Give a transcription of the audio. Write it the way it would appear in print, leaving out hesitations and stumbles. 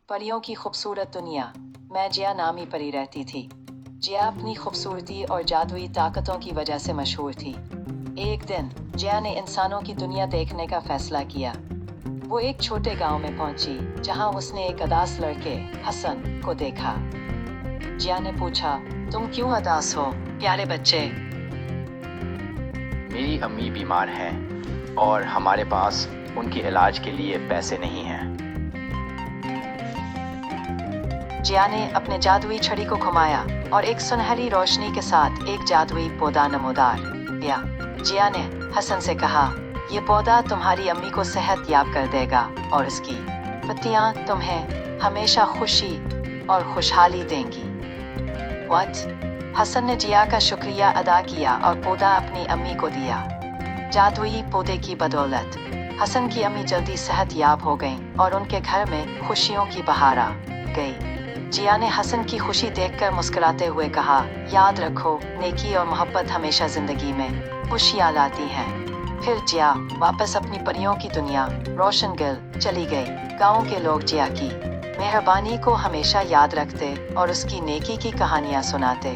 परियों की खूबसूरत दुनिया। मैं जिया नामी परी रहती थी। जिया अपनी खूबसूरती और जादुई ताकतों की वजह से मशहूर थी। एक दिन जिया ने इंसानों की दुनिया देखने का फैसला किया। वो एक छोटे गांव में पहुंची जहां उसने एक उदास लड़के हसन को देखा। जिया ने पूछा, तुम क्यों उदास हो प्यारे बच्चे? मेरी अम्मी बीमार है और हमारे पास उनके इलाज के लिए पैसे नहीं हैं। जिया ने अपने जादुई छड़ी को घुमाया और एक सुनहरी रोशनी के साथ एक जादुई पौधा नमूदार किया। जिया ने हसन से कहा, ये पौधा तुम्हारी अम्मी को सेहत याब कर देगा और इसकी पत्तियां तुम्हें हमेशा खुशी और खुशहाली देंगी। व्हाट? हसन ने जिया का शुक्रिया अदा किया और पौधा अपनी अम्मी को दिया। जादुई पौधे की बदौलत हसन की अम्मी जल्दी सेहत याब हो गईं और उनके घर में खुशियों की बहार आ गई। जिया ने हसन की खुशी देखकर मुस्कुराते हुए कहा, याद रखो, नेकी और मोहब्बत हमेशा जिंदगी में खुशियाँ लाती हैं। फिर जिया वापस अपनी परियों की दुनिया रोशनगढ़ चली गई। गांव के लोग जिया की मेहरबानी को हमेशा याद रखते और उसकी नेकी की कहानियाँ सुनाते।